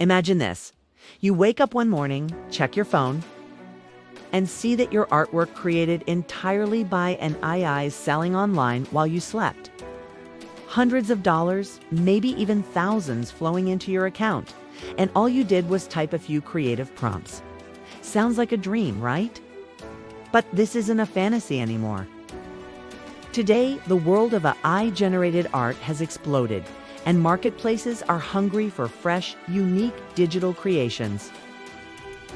Imagine this. You wake up one morning, check your phone, and see that your artwork created entirely by an AI is selling online while you slept. Hundreds of dollars, maybe even thousands flowing into your account, and all you did was type a few creative prompts. Sounds like a dream, right? But this isn't a fantasy anymore. Today, the world of AI-generated art has exploded, and marketplaces are hungry for fresh, unique digital creations.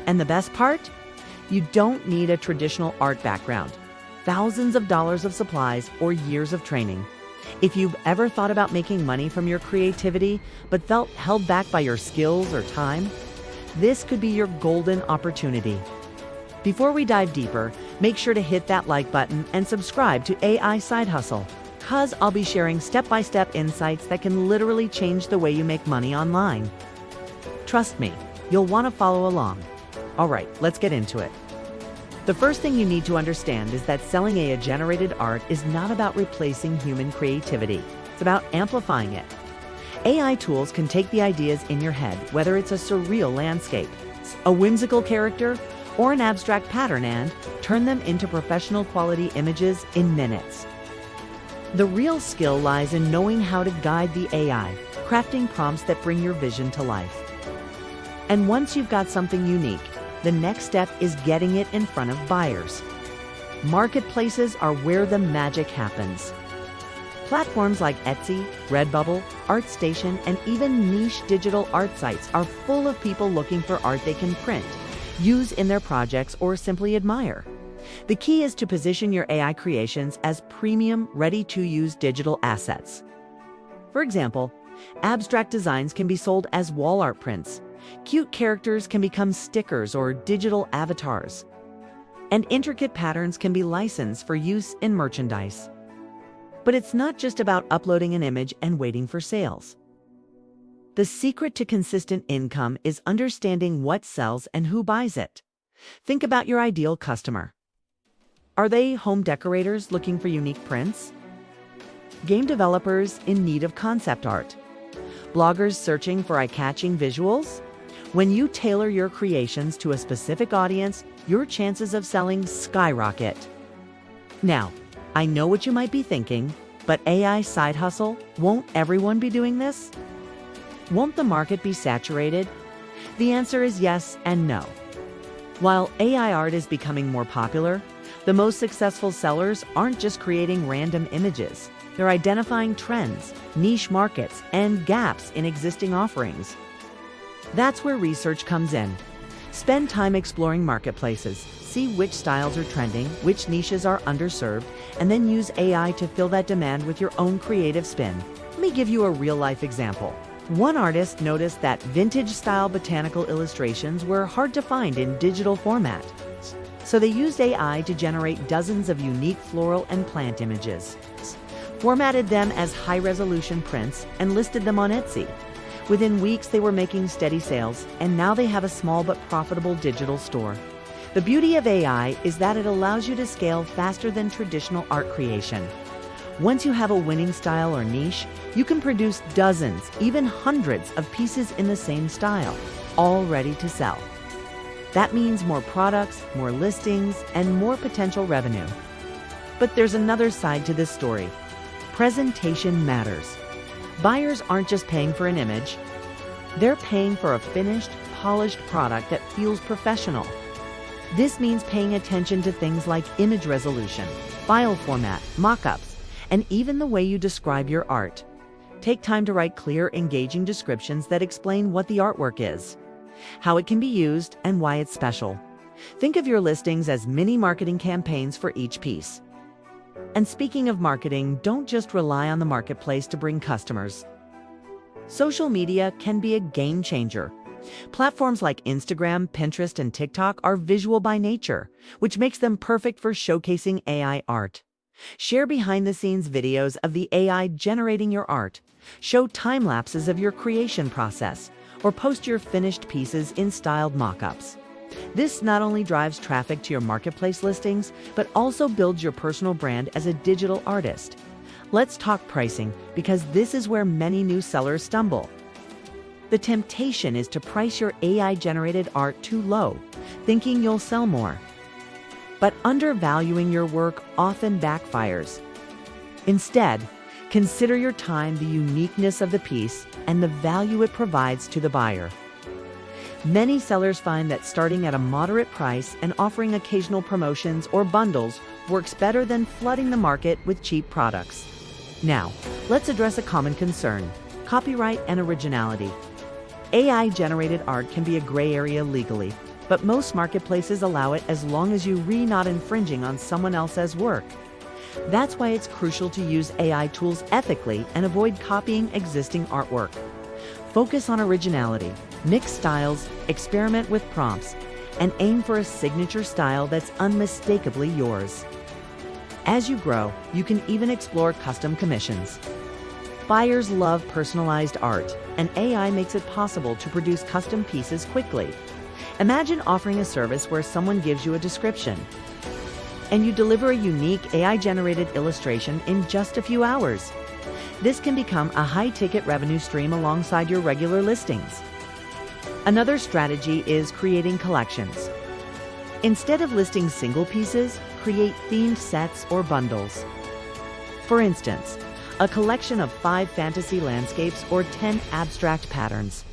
And the best part? You don't need a traditional art background, thousands of dollars of supplies, or years of training. If you've ever thought about making money from your creativity, but felt held back by your skills or time, this could be your golden opportunity. Before we dive deeper, make sure to hit that like button and subscribe to AI Side Hustle, because I'll be sharing step-by-step insights that can literally change the way you make money online. Trust me, you'll want to follow along. All right, let's get into it. The first thing you need to understand is that selling AI-generated art is not about replacing human creativity. It's about amplifying it. AI tools can take the ideas in your head, whether it's a surreal landscape, a whimsical character, or an abstract pattern, and turn them into professional quality images in minutes. The real skill lies in knowing how to guide the AI, crafting prompts that bring your vision to life. And once you've got something unique, the next step is getting it in front of buyers. Marketplaces are where the magic happens. Platforms like Etsy, Redbubble, ArtStation, and even niche digital art sites are full of people looking for art they can print, use in their projects, or simply admire. The key is to position your AI creations as premium, ready-to-use digital assets. For example, abstract designs can be sold as wall art prints. Cute characters can become stickers or digital avatars. And intricate patterns can be licensed for use in merchandise. But it's not just about uploading an image and waiting for sales. The secret to consistent income is understanding what sells and who buys it. Think about your ideal customer. Are they home decorators looking for unique prints? Game developers in need of concept art? Bloggers searching for eye-catching visuals? When you tailor your creations to a specific audience, your chances of selling skyrocket. Now, I know what you might be thinking, but AI side hustle, won't everyone be doing this? Won't the market be saturated? The answer is yes and no. While AI art is becoming more popular, the most successful sellers aren't just creating random images. They're identifying trends, niche markets, and gaps in existing offerings. That's where research comes in. Spend time exploring marketplaces, see which styles are trending, which niches are underserved, and then use AI to fill that demand with your own creative spin. Let me give you a real-life example. One artist noticed that vintage-style botanical illustrations were hard to find in digital format. So they used AI to generate dozens of unique floral and plant images, formatted them as high-resolution prints, and listed them on Etsy. Within weeks, they were making steady sales, and now they have a small but profitable digital store. The beauty of AI is that it allows you to scale faster than traditional art creation. Once you have a winning style or niche, you can produce dozens, even hundreds of pieces in the same style, all ready to sell. That means more products, more listings, and more potential revenue. But there's another side to this story. Presentation matters. Buyers aren't just paying for an image. They're paying for a finished, polished product that feels professional. This means paying attention to things like image resolution, file format, mock-ups, and even the way you describe your art. Take time to write clear, engaging descriptions that explain what the artwork is, how it can be used, and why it's special. Think of your listings as mini marketing campaigns for each piece. And speaking of marketing, don't just rely on the marketplace to bring customers. Social media can be a game changer. Platforms like Instagram, Pinterest, and TikTok are visual by nature, which makes them perfect for showcasing AI art. Share behind-the-scenes videos of the AI generating your art. Show time lapses of your creation process, or post your finished pieces in styled mock-ups. This not only drives traffic to your marketplace listings, but also builds your personal brand as a digital artist. Let's talk pricing, because this is where many new sellers stumble. The temptation is to price your AI-generated art too low, thinking you'll sell more. But undervaluing your work often backfires. Instead, consider your time, the uniqueness of the piece, and the value it provides to the buyer. Many sellers find that starting at a moderate price and offering occasional promotions or bundles works better than flooding the market with cheap products. Now, let's address a common concern: copyright and originality. AI-generated art can be a gray area legally, but most marketplaces allow it as long as you're not infringing on someone else's work. That's why it's crucial to use AI tools ethically and avoid copying existing artwork. Focus on originality, mix styles, experiment with prompts, and aim for a signature style that's unmistakably yours. As you grow, you can even explore custom commissions. Buyers love personalized art, and AI makes it possible to produce custom pieces quickly. Imagine offering a service where someone gives you a description, and you deliver a unique AI-generated illustration in just a few hours. This can become a high-ticket revenue stream alongside your regular listings. Another strategy is creating collections. Instead of listing single pieces, create themed sets or bundles. For instance, a collection of 5 fantasy landscapes or 10 abstract patterns.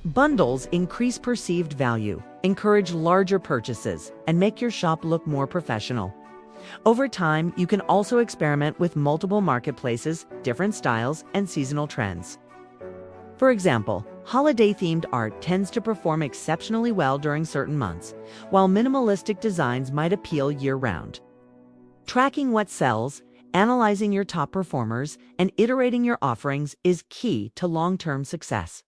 Bundles increase perceived value, encourage larger purchases, and make your shop look more professional. Over time, you can also experiment with multiple marketplaces, different styles, and seasonal trends. For example, holiday-themed art tends to perform exceptionally well during certain months, while minimalistic designs might appeal year-round. Tracking what sells, analyzing your top performers, and iterating your offerings is key to long-term success.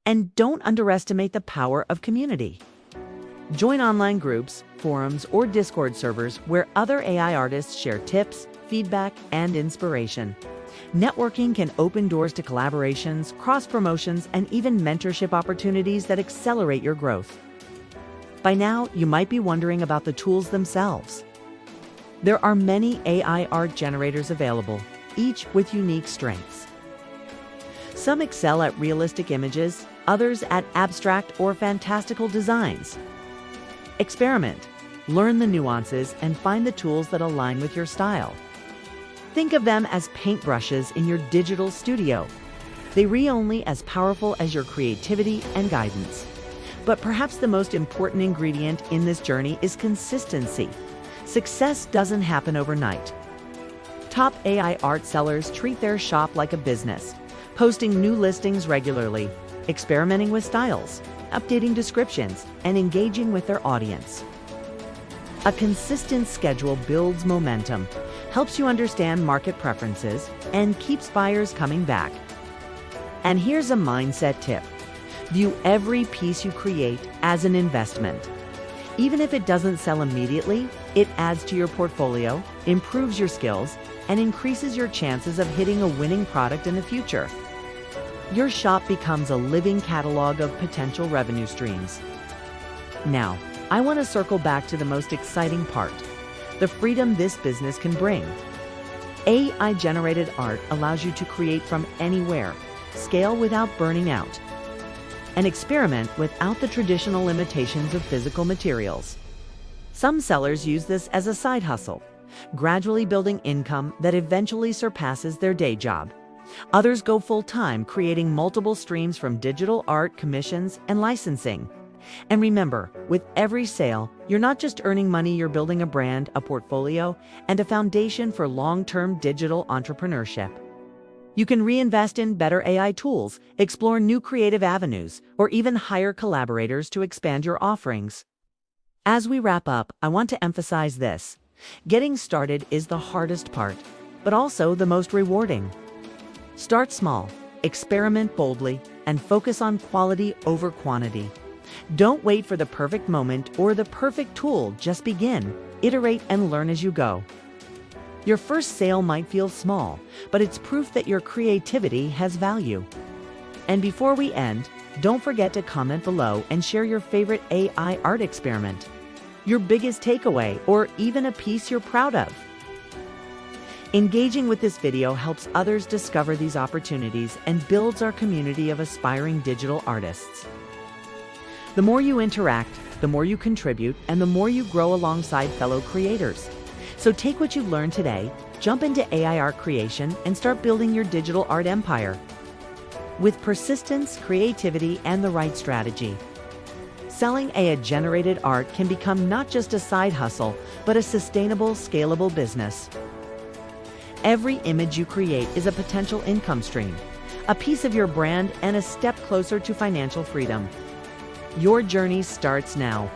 And don't underestimate the power of community. Join online groups, forums, or Discord servers where other AI artists share tips, feedback, and inspiration. Networking can open doors to collaborations, cross-promotions, and even mentorship opportunities that accelerate your growth. By now, you might be wondering about the tools themselves. There are many AI art generators available, each with unique strengths. Some excel at realistic images, others at abstract or fantastical designs. Experiment, learn the nuances, and find the tools that align with your style. Think of them as paintbrushes in your digital studio. They're only as powerful as your creativity and guidance. But perhaps the most important ingredient in this journey is consistency. Success doesn't happen overnight. Top AI art sellers treat their shop like a business, posting new listings regularly, experimenting with styles, updating descriptions, and engaging with their audience. A consistent schedule builds momentum, helps you understand market preferences, and keeps buyers coming back. And here's a mindset tip: view every piece you create as an investment. Even if it doesn't sell immediately, it adds to your portfolio, improves your skills, and increases your chances of hitting a winning product in the future. Your shop becomes a living catalog of potential revenue streams. Now, I want to circle back to the most exciting part: the freedom this business can bring. AI-generated art allows you to create from anywhere, scale without burning out, and experiment without the traditional limitations of physical materials. Some sellers use this as a side hustle, gradually building income that eventually surpasses their day job. Others go full-time, creating multiple streams from digital art, commissions, and licensing. And remember, with every sale, you're not just earning money, you're building a brand, a portfolio, and a foundation for long-term digital entrepreneurship. You can reinvest in better AI tools, explore new creative avenues, or even hire collaborators to expand your offerings. As we wrap up, I want to emphasize this: getting started is the hardest part, but also the most rewarding. Start small, experiment boldly, and focus on quality over quantity. Don't wait for the perfect moment or the perfect tool. Just begin, iterate, and learn as you go. Your first sale might feel small, but it's proof that your creativity has value. And before we end, don't forget to comment below and share your favorite AI art experiment, your biggest takeaway, or even a piece you're proud of. Engaging with this video helps others discover these opportunities and builds our community of aspiring digital artists. The more you interact, the more you contribute, and the more you grow alongside fellow creators. So take what you've learned today, jump into AI art creation, and start building your digital art empire. With persistence, creativity, and the right strategy, selling AI-generated art can become not just a side hustle, but a sustainable, scalable business. Every image you create is a potential income stream, a piece of your brand, and a step closer to financial freedom. Your journey starts now.